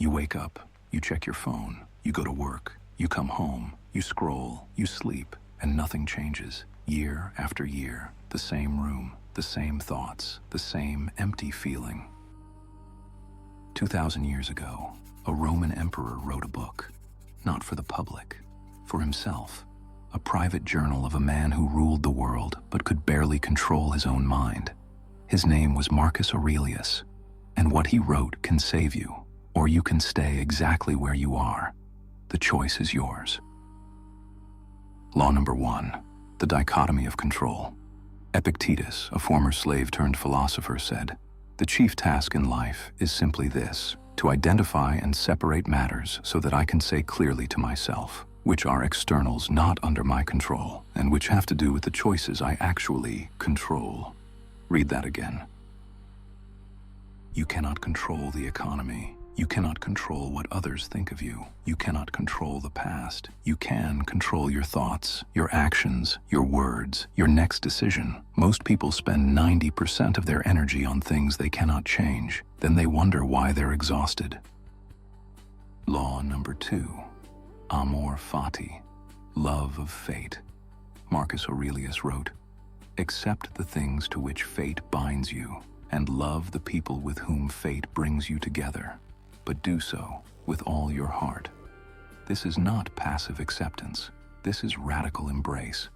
You wake up, you check your phone, you go to work, you come home, you scroll, you sleep, and nothing changes. Year after year, the same room, the same thoughts, the same empty feeling. 2,000 years ago, a Roman emperor wrote a book, not for the public, for himself, a private journal of a man who ruled the world but could barely control his own mind. His name was Marcus Aurelius, and what he wrote can save you, or you can stay exactly where you are. The choice is yours. Law number 1, the dichotomy of control. Epictetus, a former slave-turned-philosopher, said, "The chief task in life is simply this, to identify and separate matters so that I can say clearly to myself, which are externals not under my control, and which have to do with the choices I actually control." Read that again. You cannot control the economy. You cannot control what others think of you. You cannot control the past. You can control your thoughts, your actions, your words, your next decision. Most people spend 90% of their energy on things they cannot change. Then they wonder why they're exhausted. Law number 2, amor fati, love of fate. Marcus Aurelius wrote, "Accept the things to which fate binds you, and love the people with whom fate brings you together. But do so with all your heart." This is not passive acceptance. This is radical embrace.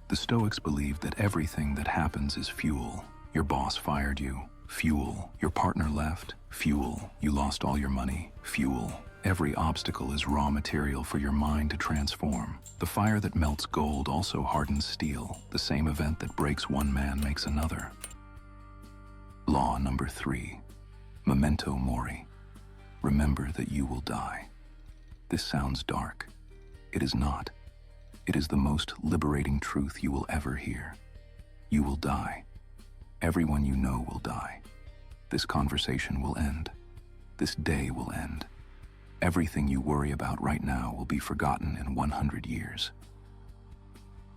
The Stoics believed that everything that happens is fuel. Your boss fired you, fuel. Your partner left, fuel. You lost all your money, fuel. Every obstacle is raw material for your mind to transform. The fire that melts gold also hardens steel. The same event that breaks one man makes another. Law number 3, memento mori. Remember that you will die. This sounds dark. It is not. It is the most liberating truth you will ever hear. You will die. Everyone you know will die. This conversation will end. This day will end. Everything you worry about right now will be forgotten in 100 years.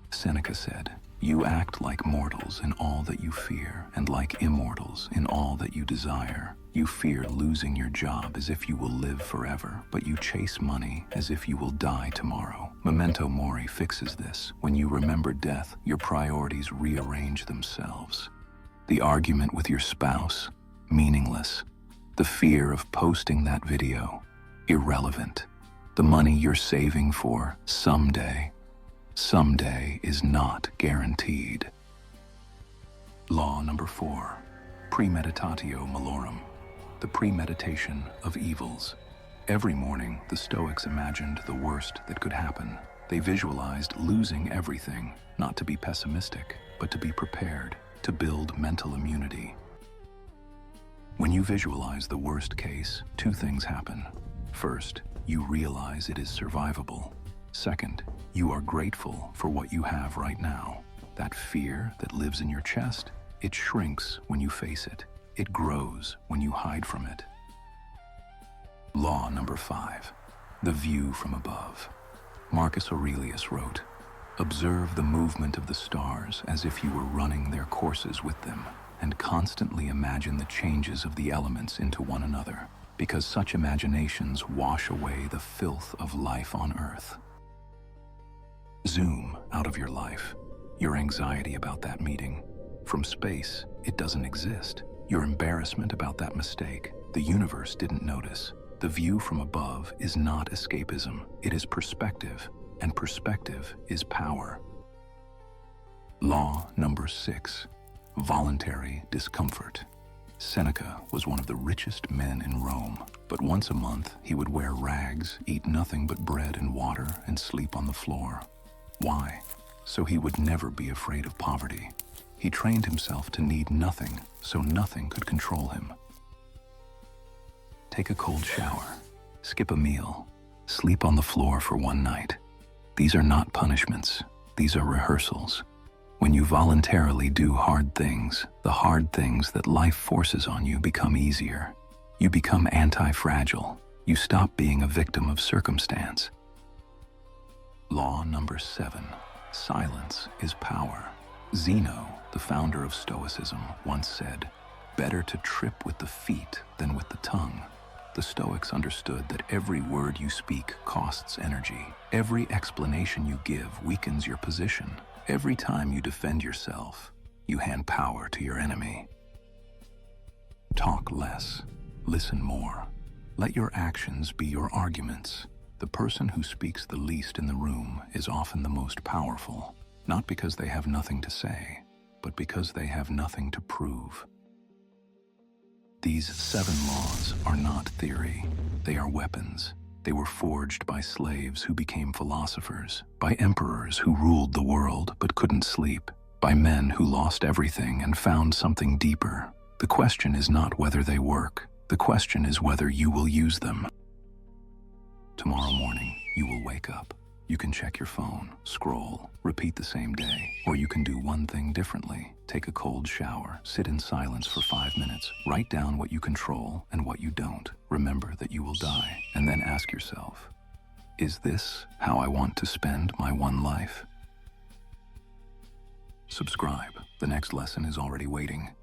Seneca said, "You act like mortals in all that you fear, and like immortals in all that you desire. You fear losing your job as if you will live forever, but you chase money as if you will die tomorrow." Memento mori fixes this. When you remember death, your priorities rearrange themselves. The argument with your spouse, meaningless. The fear of posting that video, irrelevant. The money you're saving for someday is not guaranteed. Law number 4, premeditatio malorum, the premeditation of evils. Every morning, the Stoics imagined the worst that could happen. They visualized losing everything, not to be pessimistic, but to be prepared, to build mental immunity. When you visualize the worst case, 2 things happen. First, you realize it is survivable. Second, you are grateful for what you have right now. That fear that lives in your chest, it shrinks when you face it. It grows when you hide from it. Law number 5, the view from above. Marcus Aurelius wrote, "Observe the movement of the stars as if you were running their courses with them, and constantly imagine the changes of the elements into one another, because such imaginations wash away the filth of life on earth." Zoom out of your life, your anxiety about that meeting. From space, it doesn't exist. Your embarrassment about that mistake, the universe didn't notice. The view from above is not escapism, it is perspective, and perspective is power. Law number 6, voluntary discomfort. Seneca was one of the richest men in Rome, but once a month he would wear rags, eat nothing but bread and water, and sleep on the floor. Why? So he would never be afraid of poverty. He trained himself to need nothing, so nothing could control him. Take a cold shower, skip a meal, sleep on the floor for one night. These are not punishments, these are rehearsals. When you voluntarily do hard things, the hard things that life forces on you become easier. You become anti-fragile. You stop being a victim of circumstance. Law number 7, silence is power. Zeno, the founder of Stoicism, once said, "Better to trip with the feet than with the tongue." The Stoics understood that every word you speak costs energy. Every explanation you give weakens your position. Every time you defend yourself, you hand power to your enemy. Talk less. Listen more. Let your actions be your arguments. The person who speaks the least in the room is often the most powerful, not because they have nothing to say, but because they have nothing to prove. These 7 laws are not theory. They are weapons. They were forged by slaves who became philosophers, by emperors who ruled the world but couldn't sleep, by men who lost everything and found something deeper. The question is not whether they work. The question is whether you will use them. Tomorrow morning, you will wake up. You can check your phone, scroll, repeat the same day, or you can do one thing differently. Take a cold shower, sit in silence for 5 minutes, write down what you control and what you don't. Remember that you will die, and then ask yourself, is this how I want to spend my one life? Subscribe. The next lesson is already waiting.